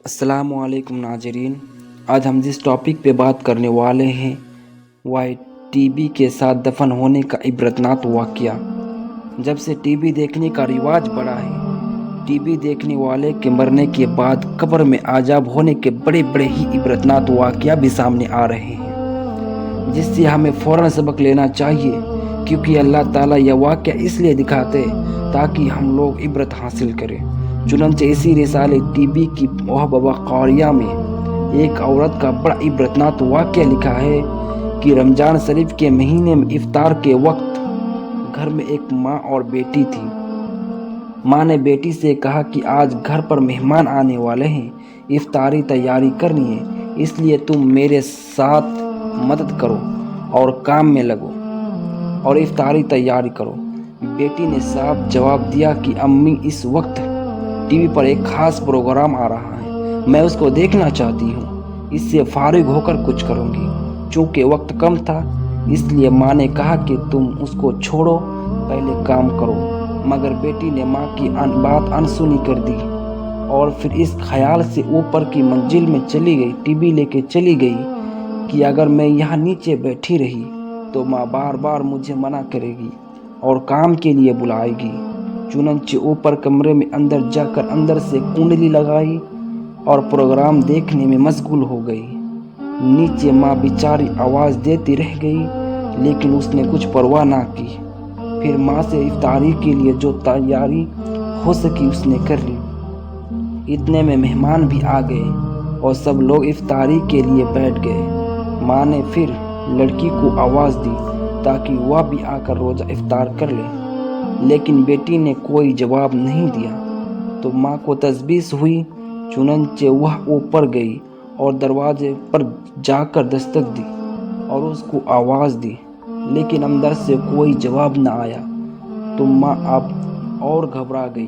अस्सलाम वालेकुम नाजरीन। आज हम जिस टॉपिक पे बात करने वाले हैं वह है टीबी के साथ दफन होने का इबरतनाक वाक़या। जब से टीबी देखने का रिवाज बढ़ा है, टीबी देखने वाले के मरने के बाद कब्र में आजाब होने के बड़े बड़े ही इबरतनाक वाक़या भी सामने आ रहे हैं, जिससे हमें फ़ौरन सबक लेना चाहिए, क्योंकि अल्लाह ताला यह वाक़या इसलिए दिखाते ताकि हम लोग इबरत हासिल करें। चुनांचे इसी रिसाले टीबी की मोहब्बा क़ारिया में एक औरत का बड़ा इबरतनाक वाक़या लिखा है कि रमज़ान शरीफ के महीने में इफ्तार के वक्त घर में एक माँ और बेटी थी। माँ ने बेटी से कहा कि आज घर पर मेहमान आने वाले हैं, इफ्तारी तैयारी करनी है, इसलिए तुम मेरे साथ मदद करो और काम में लगो और इफ्तारी तैयारी करो। बेटी ने साफ जवाब दिया कि अम्मी, इस वक्त टीवी पर एक खास प्रोग्राम आ रहा है, मैं उसको देखना चाहती हूँ, इससे फारिग होकर कुछ करूँगी। चूँकि वक्त कम था, इसलिए माँ ने कहा कि तुम उसको छोड़ो, पहले काम करो। मगर बेटी ने माँ की बात अनसुनी कर दी और फिर इस ख्याल से ऊपर की मंजिल में चली गई, टीवी लेके चली गई कि अगर मैं यहाँ नीचे बैठी रही तो माँ बार बार मुझे मना करेगी और काम के लिए बुलाएगी। चुनांचे ऊपर कमरे में अंदर जाकर अंदर से कुंडली लगाई और प्रोग्राम देखने में मशगूल हो गई। नीचे माँ बेचारी आवाज़ देती रह गई, लेकिन उसने कुछ परवाह ना की। फिर माँ से इफ्तारी के लिए जो तैयारी हो सकी उसने कर ली। इतने में मेहमान भी आ गए और सब लोग इफ्तारी के लिए बैठ गए। माँ ने फिर लड़की को आवाज़ दी ताकि वह भी आकर रोज़ा इफ्तार कर ले, लेकिन बेटी ने कोई जवाब नहीं दिया। तो माँ को तशवीश हुई। चुनांचे वह ऊपर गई और दरवाजे पर जाकर दस्तक दी और उसको आवाज़ दी, लेकिन अंदर से कोई जवाब न आया। तो माँ अब और घबरा गई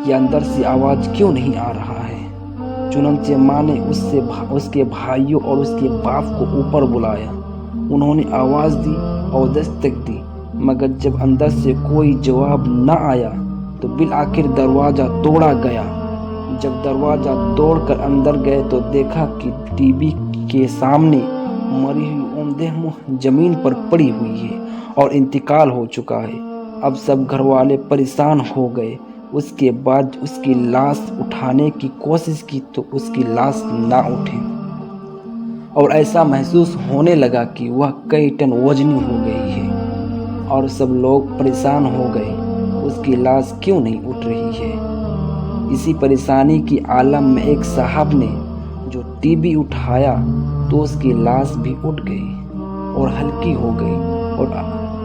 कि अंदर से आवाज़ क्यों नहीं आ रहा है। चुनांचे माँ ने उसके भाइयों और उसके बाप को ऊपर बुलाया। उन्होंने आवाज़ दी और दस्तक दी, मगर जब अंदर से कोई जवाब न आया तो बिल आखिर दरवाज़ा तोड़ा गया। जब दरवाज़ा तोड़कर अंदर गए तो देखा कि टीवी के सामने मरी हुई औंधे ज़मीन पर पड़ी हुई है और इंतकाल हो चुका है। अब सब घर वाले परेशान हो गए। उसके बाद उसकी लाश उठाने की कोशिश की तो उसकी लाश ना उठी और ऐसा महसूस होने लगा कि वह कई टन वजनी हो गई है और सब लोग परेशान हो गए, उसकी लाश क्यों नहीं उठ रही है। इसी परेशानी की आलम में एक साहब ने जो टीवी उठाया तो उसकी लाश भी उठ गई और हल्की हो गई,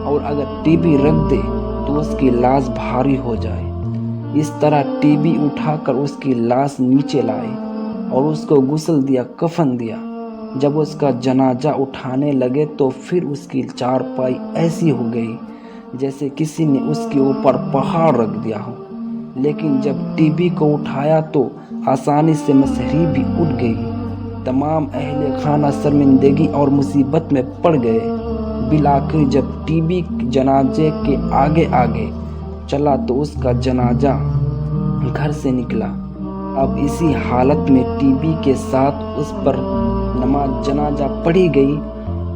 और अगर टीवी रख दे तो उसकी लाश भारी हो जाए। इस तरह टीवी उठाकर उसकी लाश नीचे लाए और उसको गुस्ल दिया, कफन दिया। जब उसका जनाजा उठाने लगे तो फिर उसकी चारपाई ऐसी हो गई जैसे किसी ने उसके ऊपर पहाड़ रख दिया हो। लेकिन जब टीवी को उठाया तो आसानी से मसहरी भी उठ गई। तमाम अहले खाना शर्मिंदगी और मुसीबत में पड़ गए। बिलाखिर जब टीवी जनाजे के आगे आगे चला तो उसका जनाजा घर से निकला। अब इसी हालत में टीवी के साथ उस पर नमाज जनाजा पढ़ी गई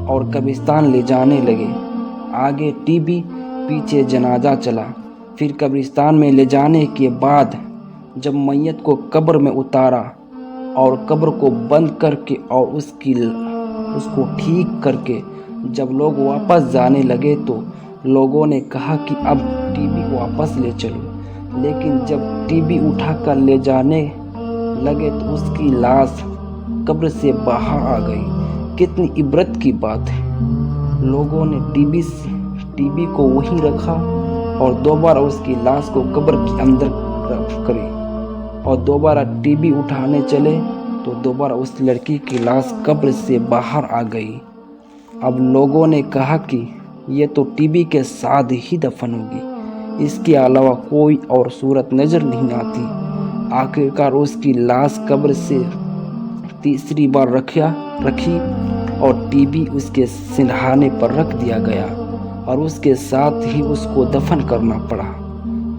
और कब्रिस्तान ले जाने लगे। आगे टीवी, पीछे जनाजा चला। फिर कब्रिस्तान में ले जाने के बाद जब मैयत को कब्र में उतारा और कब्र को बंद करके और उसको ठीक करके जब लोग वापस जाने लगे तो लोगों ने कहा कि अब टीवी वापस ले चलो। लेकिन जब टीवी उठाकर ले जाने लगे तो उसकी लाश कब्र से बाहर आ गई। कितनी इबरत की बात है। लोगों ने टीवी को वहीं रखा और दोबारा उसकी लाश को कब्र के अंदर करी और दोबारा टीवी उठाने चले तो दोबारा उस लड़की की लाश कब्र से बाहर आ गई। अब लोगों ने कहा कि ये तो टीवी के साथ ही दफन होगी, इसके अलावा कोई और सूरत नज़र नहीं आती। आखिरकार उसकी लाश कब्र से तीसरी बार रखी और टीवी उसके सिरहाने पर रख दिया गया और उसके साथ ही उसको दफन करना पड़ा।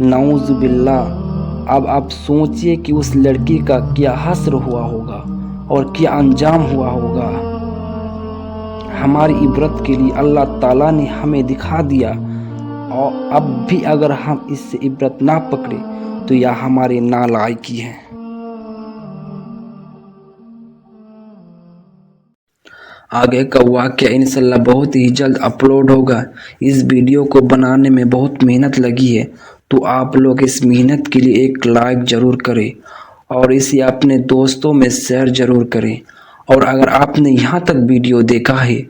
नाउज़ बिल्लाह। اب آپ سوچئے کہ اس لڑکی کا کیا حشر ہوا ہوگا اور کیا انجام ہوا ہوگا۔ ہماری عبرت کے لیے اللہ تعالیٰ نے ہمیں دکھا دیا، اور اب بھی اگر ہم اس سے عبرت نہ پکڑے تو یہ ہماری نالائقی ہے۔ آگے کا واقعہ انشاءاللہ بہت ہی جلد اپلوڈ ہوگا۔ اس ویڈیو کو بنانے میں بہت محنت لگی ہے، تو آپ لوگ اس محنت کے لیے ایک لائک ضرور کریں اور اسے اپنے دوستوں میں شیئر ضرور کریں۔ اور اگر آپ نے یہاں تک ویڈیو دیکھا ہے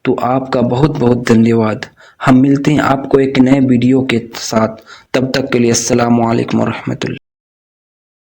تو آپ کا بہت بہت دھنیہ واد۔ ہم ملتے ہیں آپ کو ایک نئے ویڈیو کے ساتھ، تب تک کے لیے السلام علیکم ورحمۃ اللہ۔